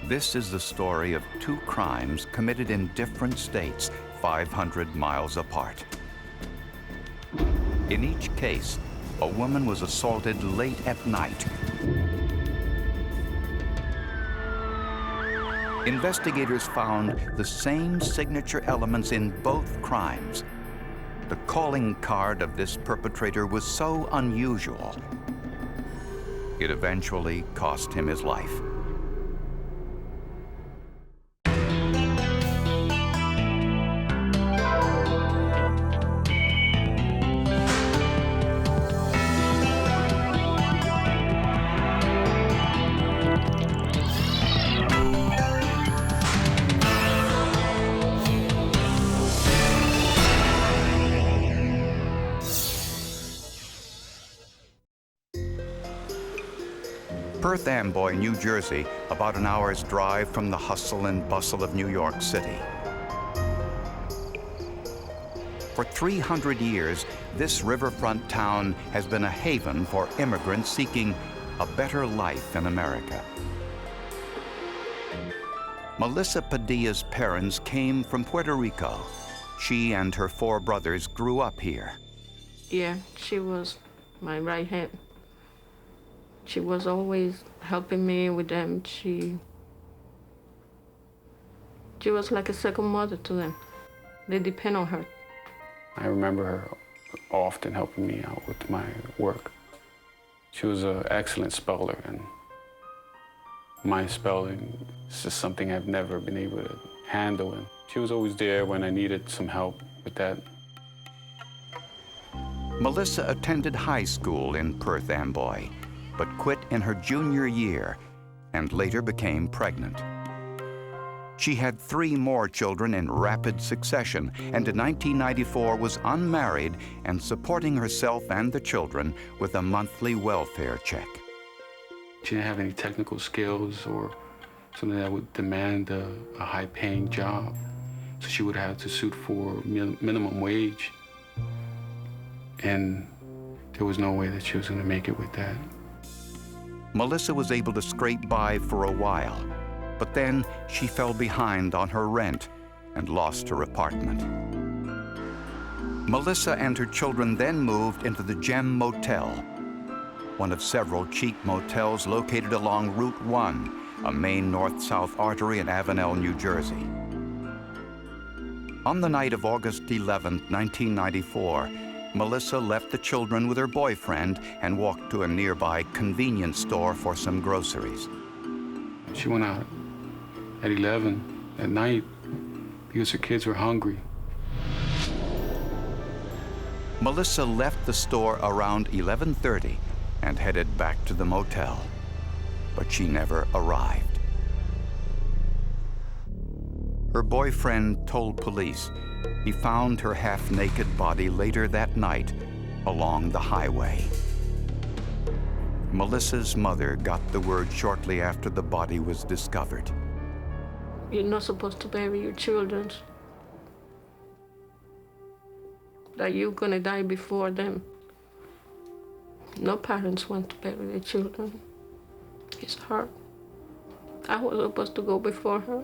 This is the story of two crimes committed in different states, 500 miles apart. In each case, a woman was assaulted late at night. Investigators found the same signature elements in both crimes. The calling card of this perpetrator was so unusual, it eventually cost him his life. Perth Amboy, New Jersey, about an hour's drive from the hustle and bustle of New York City. For 300 years, this riverfront town has been a haven for immigrants seeking a better life in America. Melissa Padilla's parents came from Puerto Rico. She and her 4 brothers grew up here. Yeah, she was my right hand. She was always helping me with them. She was like a second mother to them. They depend on her. I remember her often helping me out with my work. She was an excellent speller, and my spelling is just something I've never been able to handle. And she was always there when I needed some help with that. Melissa attended high school in Perth Amboy, but quit in her junior year and later became pregnant. She had 3 more children in rapid succession, and in 1994 was unmarried and supporting herself and the children with a monthly welfare check. She didn't have any technical skills or something that would demand a high-paying job, so she would have to suit for minimum wage, and there was no way that she was going to make it with that. Melissa was able to scrape by for a while, but then she fell behind on her rent and lost her apartment. Melissa and her children then moved into the Gem Motel, one of several cheap motels located along Route 1, a Maine north-south artery in Avenel, New Jersey. On the night of August 11, 1994, Melissa left the children with her boyfriend and walked to a nearby convenience store for some groceries. She went out at 11 at night because her kids were hungry. Melissa left the store around 11:30 and headed back to the motel, but she never arrived. Her boyfriend told police he found her half-naked body later that night along the highway. Melissa's mother got the word shortly after the body was discovered. You're not supposed to bury your children. That you're gonna die before them. No parents want to bury their children. It's hard. I was supposed to go before her.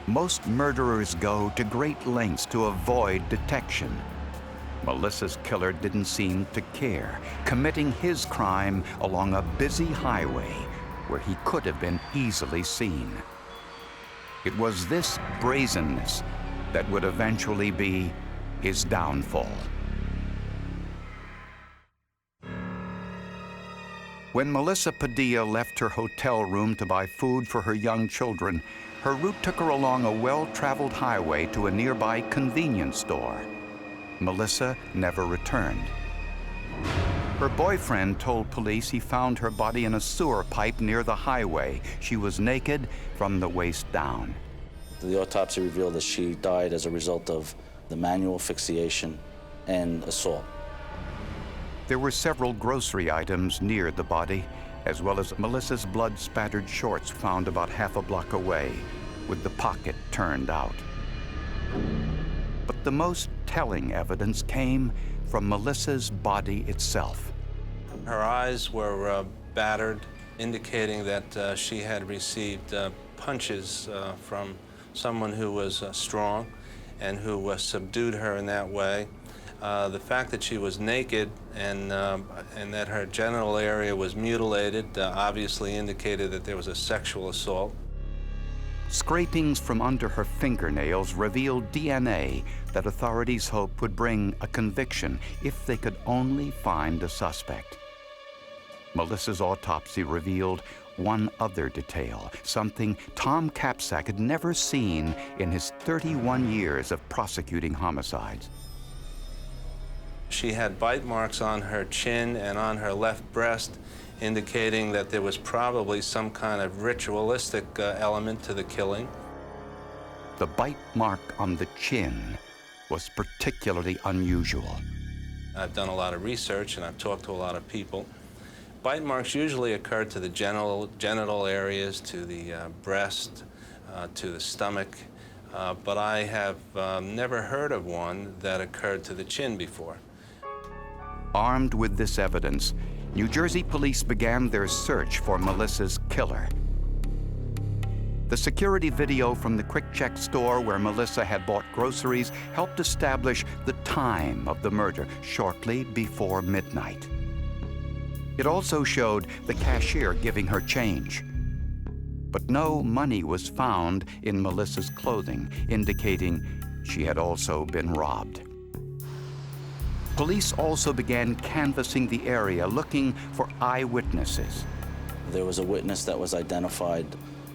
Most murderers go to great lengths to avoid detection. Melissa's killer didn't seem to care, committing his crime along a busy highway where he could have been easily seen. It was this brazenness that would eventually be his downfall. When Melissa Padilla left her hotel room to buy food for her young children, her route took her along a well-traveled highway to a nearby convenience store. Melissa never returned. Her boyfriend told police he found her body in a sewer pipe near the highway. She was naked from the waist down. The autopsy revealed that she died as a result of the manual asphyxiation and assault. There were several grocery items near the body, as well as Melissa's blood-spattered shorts found about half a block away, with the pocket turned out. But the most telling evidence came from Melissa's body itself. Her eyes were battered indicating that she had received punches from someone who was strong and who subdued her in that way. The fact that she was naked and that her genital area was mutilated obviously indicated that there was a sexual assault. Scrapings from under her fingernails revealed DNA that authorities hoped would bring a conviction if they could only find a suspect. Melissa's autopsy revealed one other detail, something Tom Capsack had never seen in his 31 years of prosecuting homicides. She had bite marks on her chin and on her left breast, indicating that there was probably some kind of ritualistic element to the killing. The bite mark on the chin was particularly unusual. I've done a lot of research and I've talked to a lot of people. Bite marks usually occur to the genital areas, to the breast, to the stomach, but I have never heard of one that occurred to the chin before. Armed with this evidence, New Jersey police began their search for Melissa's killer. The security video from the Quick Check store where Melissa had bought groceries helped establish the time of the murder, shortly before midnight. It also showed the cashier giving her change. But no money was found in Melissa's clothing, indicating she had also been robbed. Police also began canvassing the area, looking for eyewitnesses. There was a witness that was identified,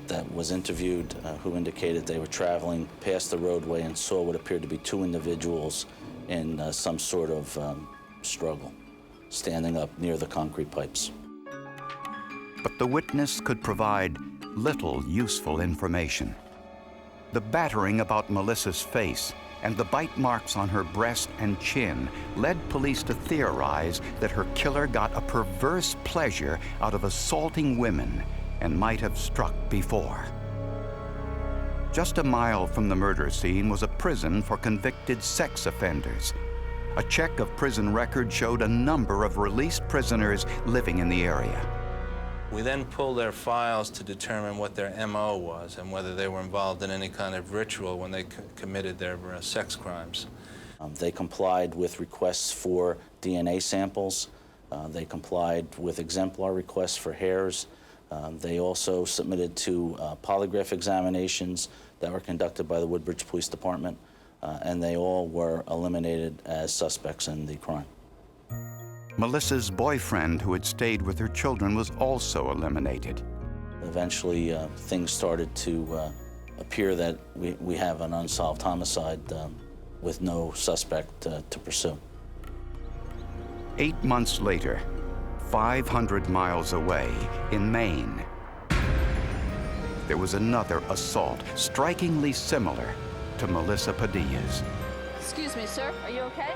that was interviewed, who indicated they were traveling past the roadway and saw what appeared to be two individuals in some sort of struggle, standing up near the concrete pipes. But the witness could provide little useful information. The battering about Melissa's face and the bite marks on her breast and chin led police to theorize that her killer got a perverse pleasure out of assaulting women and might have struck before. Just a mile from the murder scene was a prison for convicted sex offenders. A check of prison records showed a number of released prisoners living in the area. We then pulled their files to determine what their MO was and whether they were involved in any kind of ritual when they committed their sex crimes. They complied with requests for DNA samples. They complied with exemplar requests for hairs. They also submitted to polygraph examinations that were conducted by the Woodbridge Police Department, and they all were eliminated as suspects in the crime. Melissa's boyfriend, who had stayed with her children, was also eliminated. Eventually, things started to appear that we have an unsolved homicide with no suspect to pursue. 8 months later, 500 miles away in Maine, there was another assault, strikingly similar to Melissa Padilla's. Excuse me, sir. Are you okay?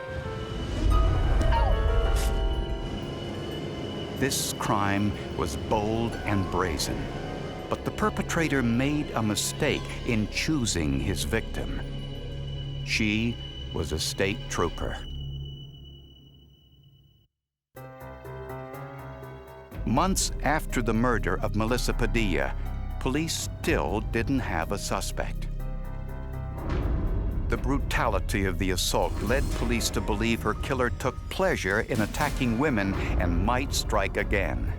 This crime was bold and brazen, but the perpetrator made a mistake in choosing his victim. She was a state trooper. Months after the murder of Melissa Padilla, police still didn't have a suspect. The brutality of the assault led police to believe her killer took pleasure in attacking women and might strike again.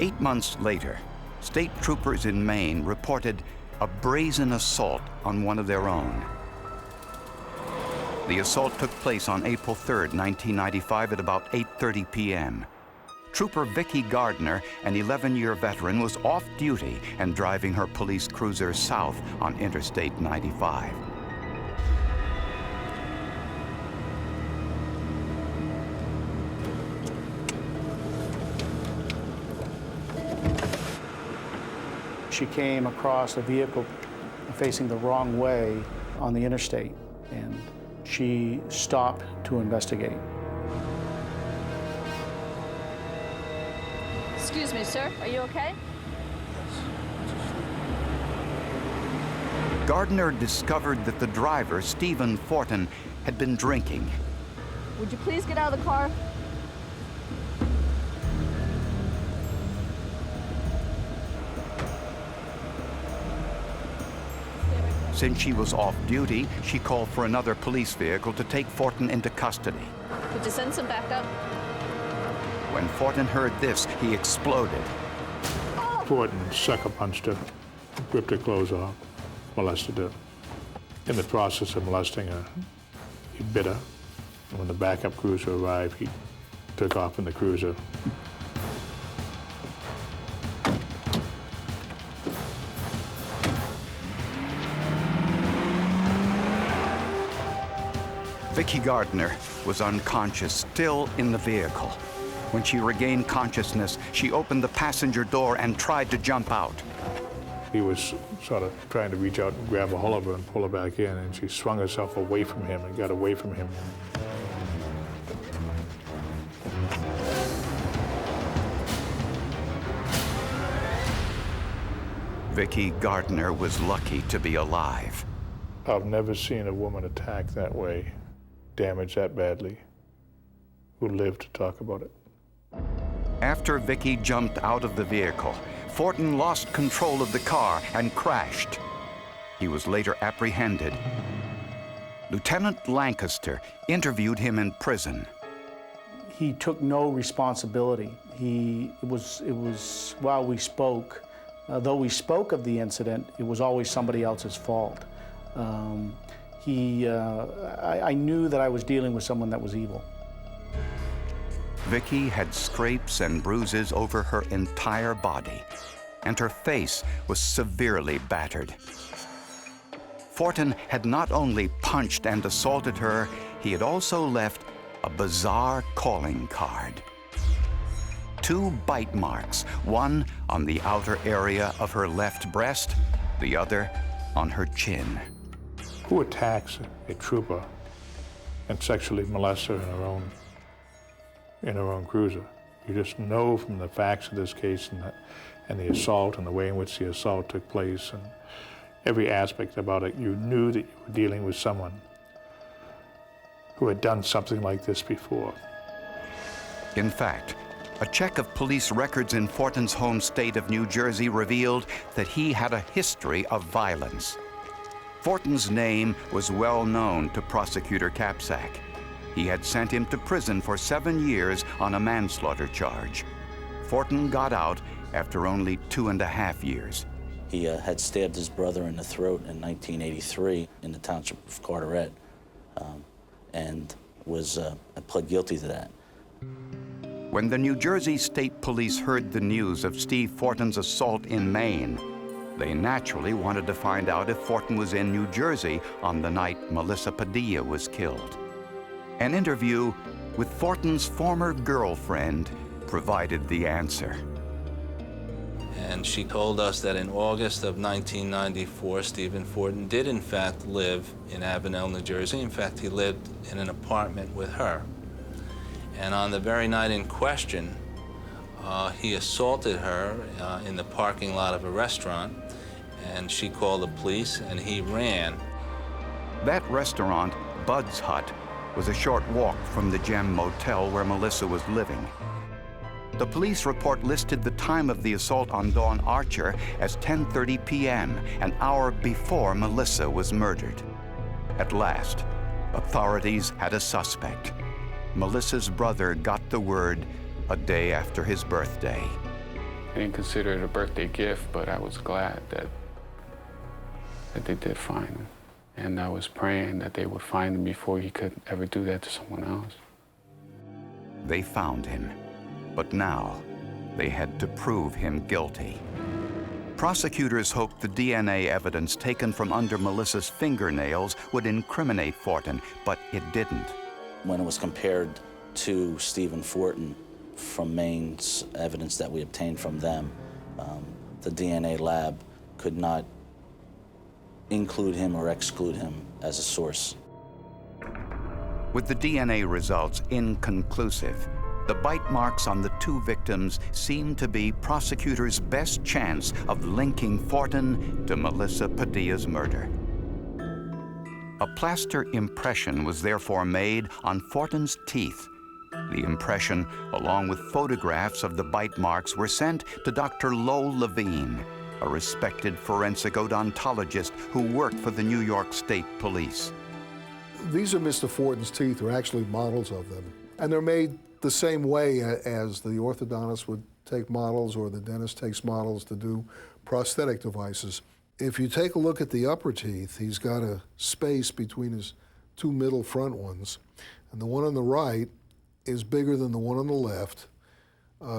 8 months later, state troopers in Maine reported a brazen assault on one of their own. The assault took place on April 3rd, 1995 at about 8:30 p.m. Trooper Vicky Gardner, an 11-year veteran, was off duty and driving her police cruiser south on Interstate 95. She came across a vehicle facing the wrong way on the interstate, and she stopped to investigate. Excuse me, sir. Are you okay? Gardner discovered that the driver, Steven Fortin, had been drinking. Would you please get out of the car? Since she was off duty, she called for another police vehicle to take Fortin into custody. Could you send some backup? When Fortin heard this, he exploded. Fortin sucker punched her, ripped her clothes off, molested her. In the process of molesting her, he bit her. And when the backup cruiser arrived, he took off in the cruiser. Vicky Gardner was unconscious, still in the vehicle. When she regained consciousness, she opened the passenger door and tried to jump out. He was sort of trying to reach out and grab a hold of her and pull her back in, and she swung herself away from him and got away from him. Vicky Gardner was lucky to be alive. I've never seen a woman attacked that way, damaged that badly, who lived to talk about it. After Vicky jumped out of the vehicle, Fortin lost control of the car and crashed. He was later apprehended. Lieutenant Lancaster interviewed him in prison. He took no responsibility. It was while we spoke, though we spoke of the incident, it was always somebody else's fault. I knew that I was dealing with someone that was evil. Vicky had scrapes and bruises over her entire body, and her face was severely battered. Fortin had not only punched and assaulted her, he had also left a bizarre calling card. 2 bite marks, one on the outer area of her left breast, the other on her chin. Who attacks a trooper and sexually molests her in her own cruiser? You just know from the facts of this case and the assault and the way in which the assault took place and every aspect about it, you knew that you were dealing with someone who had done something like this before. In fact, a check of police records in Fortin's home state of New Jersey revealed that he had a history of violence. Fortin's name was well known to Prosecutor Capsack. He had sent him to prison for 7 years on a manslaughter charge. Fortin got out after only 2.5 years. He had stabbed his brother in the throat in 1983 in the township of Carteret, and was pled guilty to that. When the New Jersey State Police heard the news of Steve Fortin's assault in Maine, they naturally wanted to find out if Fortin was in New Jersey on the night Melissa Padilla was killed. An interview with Fortin's former girlfriend provided the answer. And she told us that in August of 1994, Steven Fortin did in fact live in Avenel, New Jersey. In fact, he lived in an apartment with her. And on the very night in question, he assaulted her in the parking lot of a restaurant, and she called the police, and he ran. That restaurant, Bud's Hut, was a short walk from the Gem Motel where Melissa was living. The police report listed the time of the assault on Dawn Archer as 10:30 p.m., an hour before Melissa was murdered. At last, authorities had a suspect. Melissa's brother got the word a day after his birthday. I didn't consider it a birthday gift, but I was glad that they did find him. And I was praying that they would find him before he could ever do that to someone else. They found him, but now they had to prove him guilty. Prosecutors hoped the DNA evidence taken from under Melissa's fingernails would incriminate Fortin, but it didn't. When it was compared to Steven Fortin from Maine's evidence that we obtained from them, the DNA lab could not include him or exclude him as a source. With the DNA results inconclusive, the bite marks on the 2 victims seemed to be prosecutors' best chance of linking Fortin to Melissa Padilla's murder. A plaster impression was therefore made on Fortin's teeth. The impression, along with photographs of the bite marks, were sent to Dr. Lowell Levine. a respected forensic odontologist who worked for the New York State Police. These are Mr. Fortin's teeth, or actually models of them. And they're made the same way as the orthodontist would take models or the dentist takes models to do prosthetic devices. If you take a look at the upper teeth, he's got a space between his two middle front ones. And the one on the right is bigger than the one on the left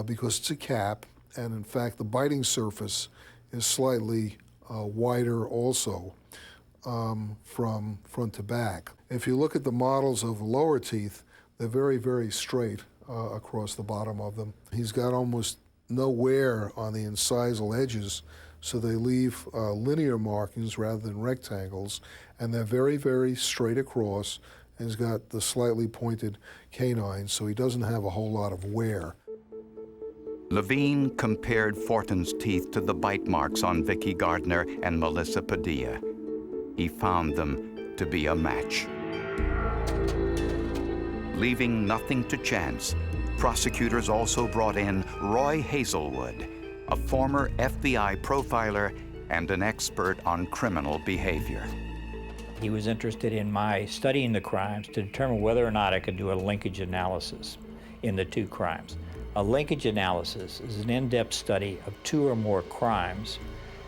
because it's a cap. And in fact, the biting surface is slightly wider also from front to back. If you look at the models of the lower teeth, they're very, very straight across the bottom of them. He's got almost no wear on the incisal edges, so they leave linear markings rather than rectangles, and they're very, very straight across, and he's got the slightly pointed canines, so he doesn't have a whole lot of wear. Levine compared Fortin's teeth to the bite marks on Vicky Gardner and Melissa Padilla. He found them to be a match. Leaving nothing to chance, prosecutors also brought in Roy Hazelwood, a former FBI profiler and an expert on criminal behavior. He was interested in my studying the crimes to determine whether or not I could do a linkage analysis in the two crimes. A linkage analysis is an in-depth study of two or more crimes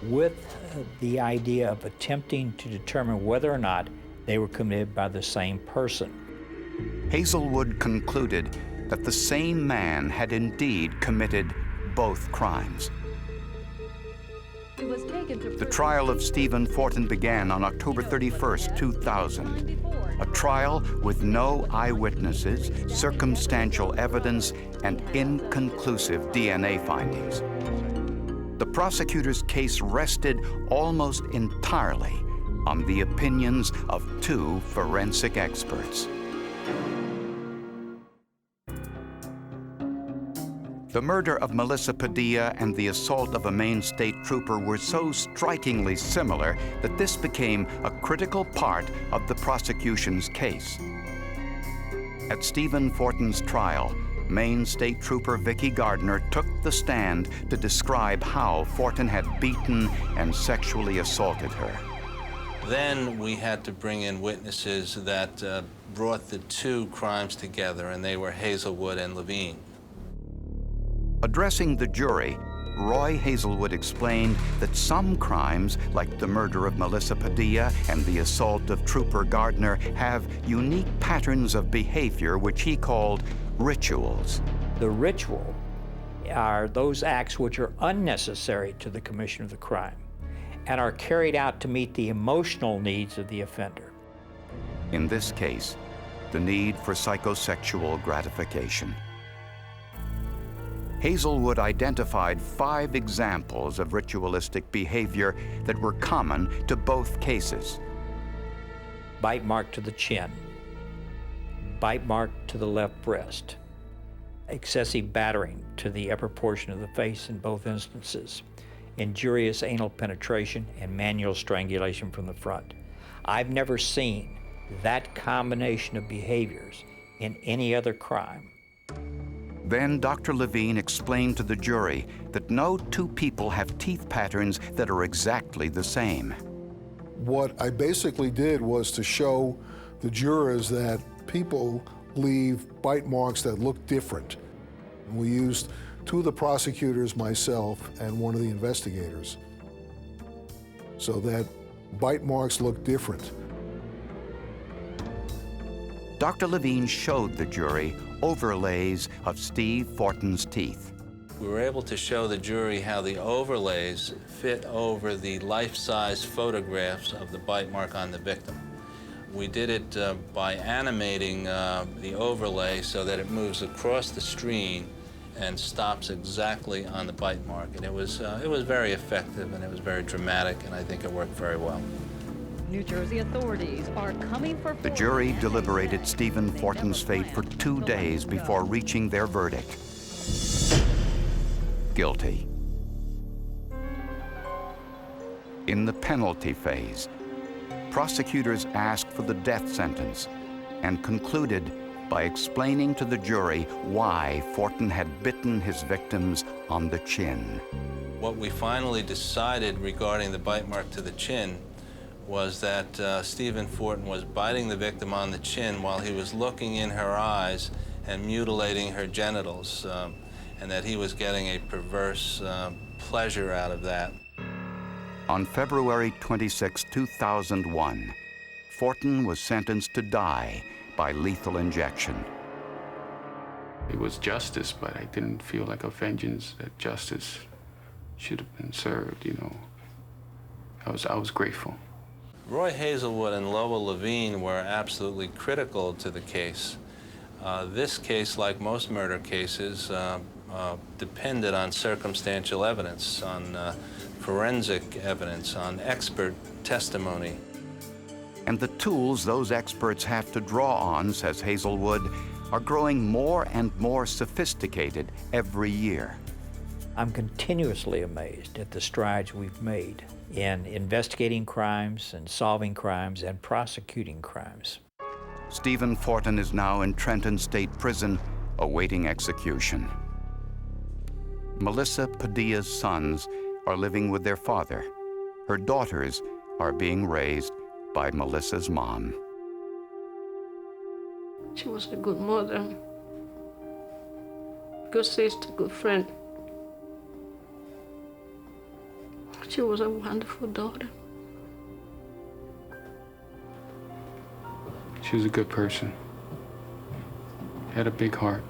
with the idea of attempting to determine whether or not they were committed by the same person. Hazelwood concluded that the same man had indeed committed both crimes. The trial of Steven Fortin began on October 31st, 2000. A trial with no eyewitnesses, circumstantial evidence, and inconclusive DNA findings. The prosecutor's case rested almost entirely on the opinions of two forensic experts. The murder of Melissa Padilla and the assault of a Maine state trooper were so strikingly similar that this became a critical part of the prosecution's case. At Steven Fortin's trial, Maine State Trooper Vicky Gardner took the stand to describe how Fortin had beaten and sexually assaulted her. Then we had to bring in witnesses that brought the two crimes together, and they were Hazelwood and Levine. Addressing the jury, Roy Hazelwood explained that some crimes, like the murder of Melissa Padilla and the assault of Trooper Gardner, have unique patterns of behavior which he called rituals. The ritual are those acts which are unnecessary to the commission of the crime and are carried out to meet the emotional needs of the offender. In this case, the need for psychosexual gratification. Hazelwood identified 5 examples of ritualistic behavior that were common to both cases. Bite mark to the chin, bite mark to the left breast, excessive battering to the upper portion of the face in both instances, injurious anal penetration, and manual strangulation from the front. I've never seen that combination of behaviors in any other crime. Then Dr. Levine explained to the jury that no two people have teeth patterns that are exactly the same. What I basically did was to show the jurors that people leave bite marks that look different. We used 2 of the prosecutors, myself, and one of the investigators, so that bite marks look different. Dr. Levine showed the jury overlays of Steve Fortin's teeth. We were able to show the jury how the overlays fit over the life-size photographs of the bite mark on the victim. We did it by animating the overlay so that it moves across the screen and stops exactly on the bite mark. And it was very effective, and it was very dramatic, and I think it worked very well. New Jersey authorities are coming for... The jury deliberated Steven Fortin's fate for 2 days before reaching their verdict. Guilty. In the penalty phase, prosecutors asked for the death sentence and concluded by explaining to the jury why Fortin had bitten his victims on the chin. What we finally decided regarding the bite mark to the chin was that Steven Fortin was biting the victim on the chin while he was looking in her eyes and mutilating her genitals, and that he was getting a perverse pleasure out of that. On February 26, 2001, Fortin was sentenced to die by lethal injection. It was justice, but I didn't feel like a vengeance, that justice should have been served, you know. I was grateful. Roy Hazelwood and Lola Levine were absolutely critical to the case. This case, like most murder cases, depended on circumstantial evidence, on forensic evidence, on expert testimony. And the tools those experts have to draw on, says Hazelwood, are growing more and more sophisticated every year. I'm continuously amazed at the strides we've made in investigating crimes and solving crimes and prosecuting crimes. Steven Fortin is now in Trenton State Prison, awaiting execution. Melissa Padilla's sons are living with their father. Her daughters are being raised by Melissa's mom. She was a good mother, good sister, good friend. She was a wonderful daughter. She was a good person. Had a big heart.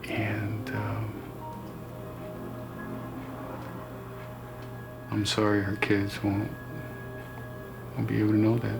And I'm sorry her kids won't be able to know that.